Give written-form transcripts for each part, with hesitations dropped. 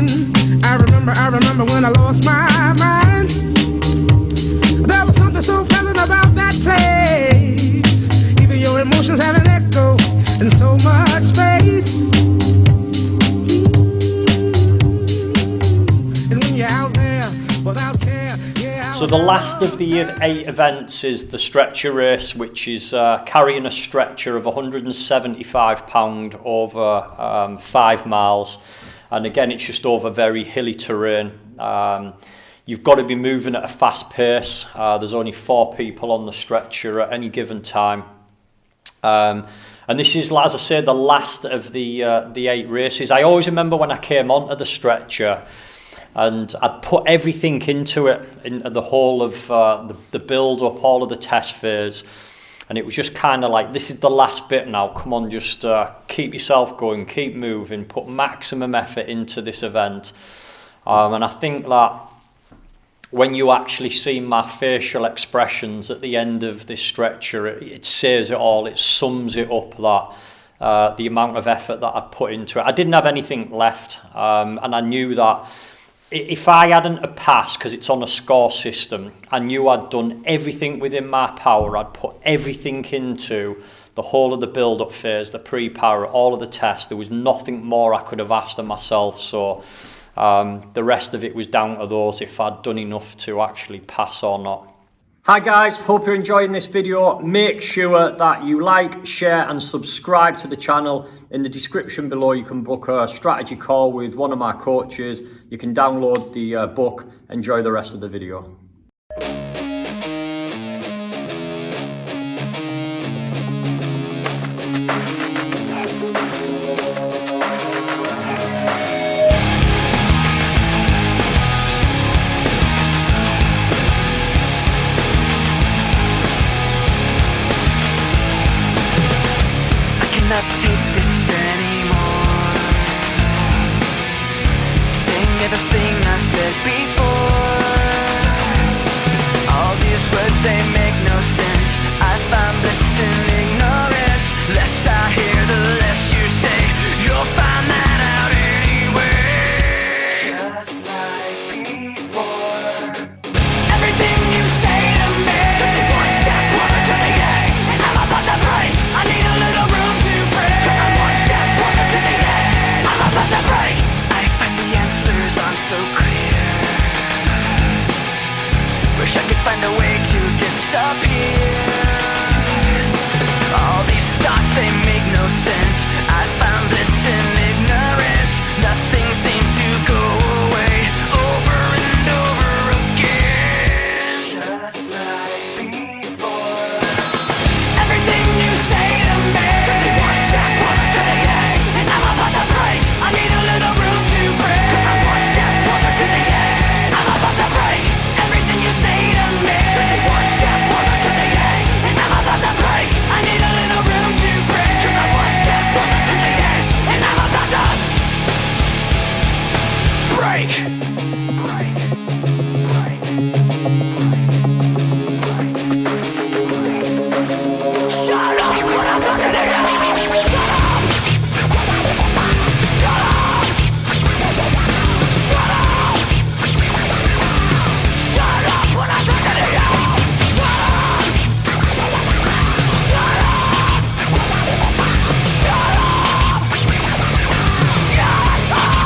I remember when I lost my mind. There was something so pleasant about that place. Even your emotions have an echo in so much space. And when you're out there without care, yeah. So the last of the 8 events is the stretcher race, which is carrying a stretcher of 175 pound over 5 miles. And again, it's just over very hilly terrain. You've got to be moving at a fast pace. There's only 4 people on the stretcher at any given time. And this is, as I said, the last of the 8 races. I always remember when I came onto the stretcher and I'd put everything into it, in the whole of the build-up, all of the test phase. And it was just kind of like, this is the last bit now, come on, just keep yourself going, keep moving, put maximum effort into this event. And I think that when you actually see my facial expressions at the end of this stretcher, it says it all, it sums it up, that the amount of effort that I put into it. I didn't have anything left, and I knew that if I hadn't passed, because it's on a score system, I knew I'd done everything within my power. I'd put everything into the whole of the build-up phase, the pre-power, all of the tests. There was nothing more I could have asked of myself. So the rest of it was down to those, if I'd done enough to actually pass or not. Hi guys, hope you're enjoying this video. Make sure that you like, share and subscribe to the channel. In the description below you can book a strategy call with one of my coaches. You can download the book. Enjoy the rest of the video. Not take this anymore. Saying everything I said before. All these words, they make no sense. I find bliss in ignorance. Less I hear, the less you say. You'll find that out anyway. Just like before. Everything you say to me takes me one step closer to the edge, and I'm about to break. I need a little room. I find the answers aren't so clear. Wish I could find a way to disappear. All these thoughts, they make no sense. I found bliss in ignorance. Nothing seems to go away. Over and over again. Just like before. Everything you say to me takes me one step closer to the edge, and I'm about to break. I need a little room to breathe, 'cause I'm one step closer to the edge. I'm about to break. Everything you say to me takes me one step closer to the edge, and I'm about to break. I need a little room to breathe, 'cause I'm one step closer to the edge, and I'm about to break. Break. Break. Shut up when I'm talking to you. Shut up. Shut up. Shut up. Shut up when I'm talking to you. Shut up. Shut up. Shut up. Shut up.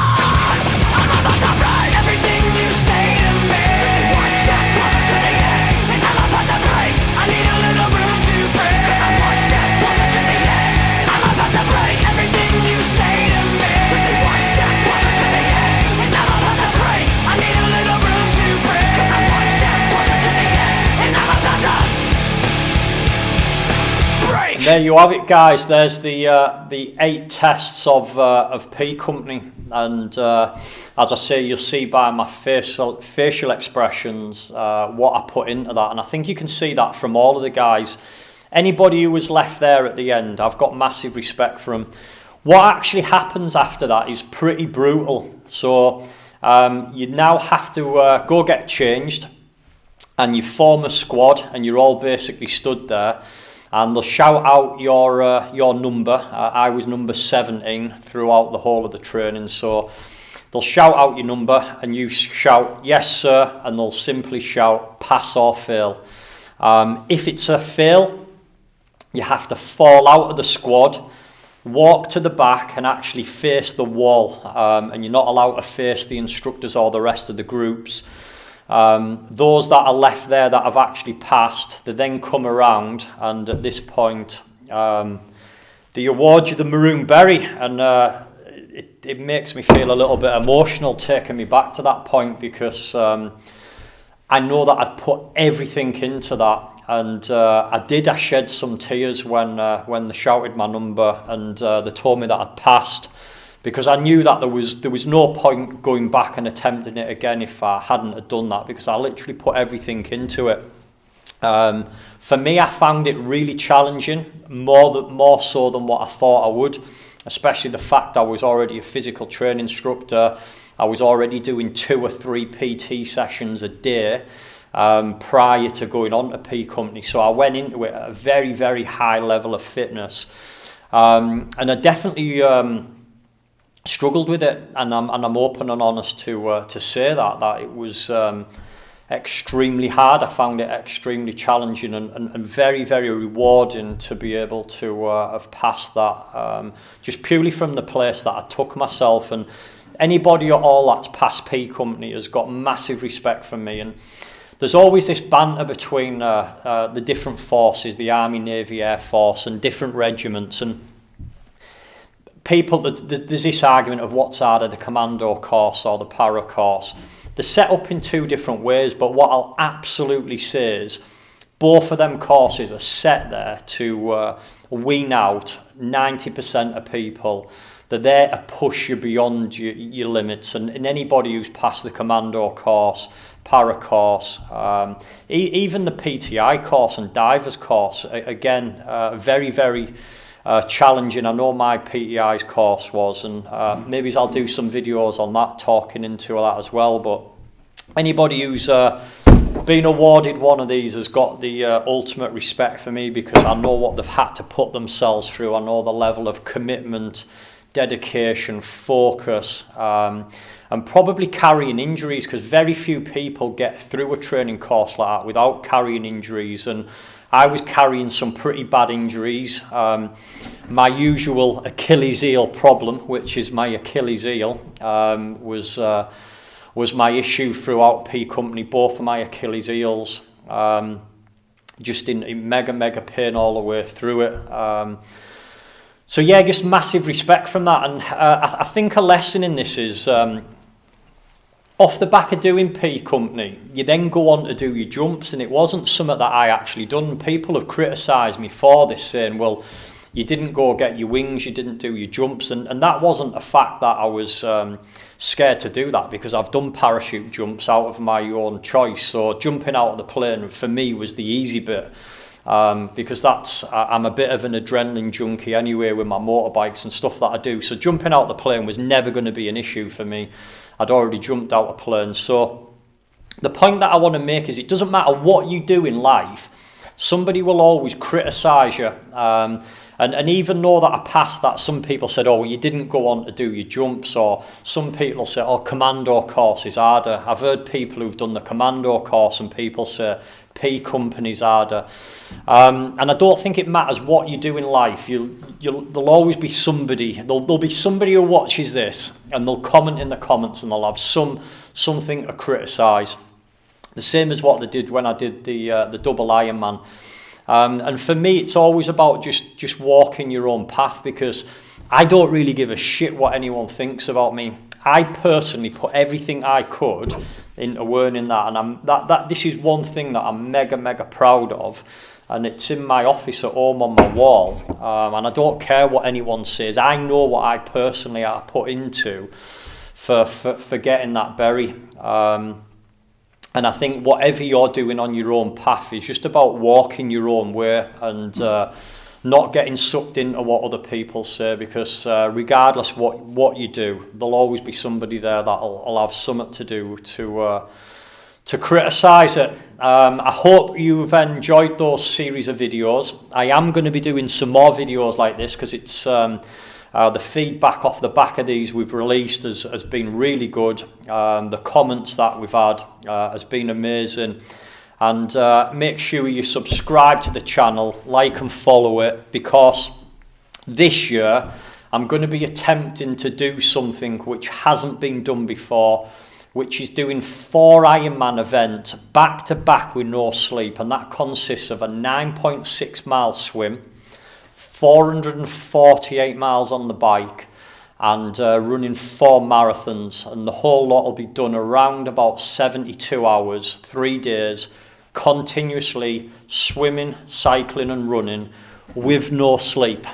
I'm about to break. Everything you say to me takes me one step closer to the edge, and I'm about to break. I need a little room to breathe, 'cause I'm one step closer to the edge. I'm about to break. Everything you say to me takes me one step closer to the edge, and I'm about to break. I need a little room to breathe, 'cause I'm one step closer to the edge, and I'm about to break. And there you have it, guys. There's the 8 tests of P Company, and as I say, you'll see by my facial expressions what I put into that, and I think you can see that from all of the guys. Anybody who was left there at the end, I've got massive respect for them. What actually happens after that is pretty brutal. So you now have to go get changed, and you form a squad, and you're all basically stood there, and they'll shout out your number. I was number 17 throughout the whole of the training, so they'll shout out your number and you shout, yes sir, and they'll simply shout, pass or fail. If it's a fail, you have to fall out of the squad, walk to the back and actually face the wall, and you're not allowed to face the instructors or the rest of the groups. Those that are left there that have actually passed, they then come around, and at this point they award you the maroon beret, and it makes me feel a little bit emotional taking me back to that point, because I know that I'd put everything into that, and I shed some tears when they shouted my number and they told me that I'd passed, because I knew that there was no point going back and attempting it again if I hadn't have done that, because I literally put everything into it. For me, I found it really challenging, more so than what I thought I would, especially the fact I was already a physical training instructor. I was already doing 2 or 3 PT sessions a day prior to going on to P Company, so I went into it at a very, very high level of fitness, and I definitely struggled with it, and I'm open and honest to say that it was extremely hard. I found it extremely challenging and very, very rewarding to be able to have passed that, just purely from the place that I took myself. And anybody at all that's passed P Company has got massive respect for me. And there's always this banter between the different forces, the Army, Navy, Air Force, and different regiments, and people, there's this argument of what's harder, the commando course or the para course. They're set up in 2 different ways, but what I'll absolutely say is both of them courses are set there to wean out 90% of people. They're there to push you beyond your limits, and anybody who's passed the commando course, para course, even the PTI course and divers course, again, very, very challenging. I know my PTI's course was, and maybe I'll do some videos on that talking into that as well. But anybody who's been awarded one of these has got the ultimate respect for me, because I know what they've had to put themselves through. I know the level of commitment, dedication, focus, and probably carrying injuries, because very few people get through a training course like that without carrying injuries, and I was carrying some pretty bad injuries. My usual Achilles heel problem, which is my Achilles heel, was my issue throughout P Company. Both of my Achilles heels, just in mega pain all the way through it. So yeah, just massive respect from that. And I think a lesson in this is, off the back of doing P Company, you then go on to do your jumps, and it wasn't something that I actually done. People have criticised me for this, saying, well, you didn't go get your wings, you didn't do your jumps, and that wasn't a fact that I was scared to do that, because I've done parachute jumps out of my own choice. So jumping out of the plane for me was the easy bit, because I'm a bit of an adrenaline junkie anyway with my motorbikes and stuff that I do. So jumping out of the plane was never going to be an issue for me. I'd already jumped out of planes. So the point that I want to make is, it doesn't matter what you do in life, somebody will always criticise you. And even though that I passed that, some people said, oh, well, you didn't go on to do your jumps, or some people say, oh, commando course is harder. I've heard people who've done the commando course and people say P Company's harder. And I don't think it matters what you do in life. There'll always be somebody, there'll be somebody who watches this and they'll comment in the comments and they'll have something to criticise. The same as what they did when I did the double Ironman. And for me, it's always about just walking your own path, because I don't really give a shit what anyone thinks about me. I personally put everything I could into earning that, and this is one thing that I'm mega proud of, and it's in my office at home on my wall. And I don't care what anyone says. I know what I personally have put into for getting that berry. And I think whatever you're doing on your own path is just about walking your own way and not getting sucked into what other people say, because regardless what you do, there'll always be somebody there that'll have something to do to criticise it. I hope you've enjoyed those series of videos. I am going to be doing some more videos like this, because it's The feedback off the back of these we've released has been really good. The comments that we've had has been amazing. And make sure you subscribe to the channel, like and follow it, because this year I'm going to be attempting to do something which hasn't been done before, which is doing 4 Ironman events back to back with no sleep, and that consists of a 9.6 mile swim, 448 miles on the bike, and running 4 marathons, and the whole lot will be done around about 72 hours, 3 days, continuously swimming, cycling and running with no sleep.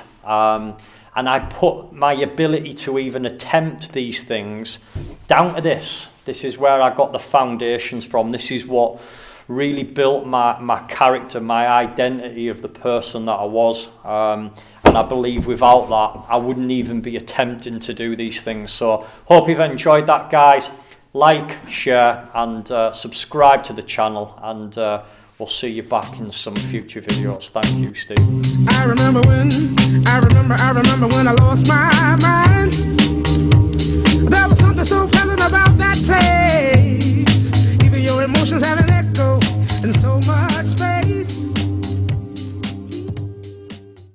And I put my ability to even attempt these things down to this. This is where I got the foundations from. This is what really built my character, my identity of the person that I was. And I believe without that, I wouldn't even be attempting to do these things. So hope you've enjoyed that, guys. Like, share, and subscribe to the channel. And we'll see you back in some future videos. Thank you, Steve. I remember when I lost my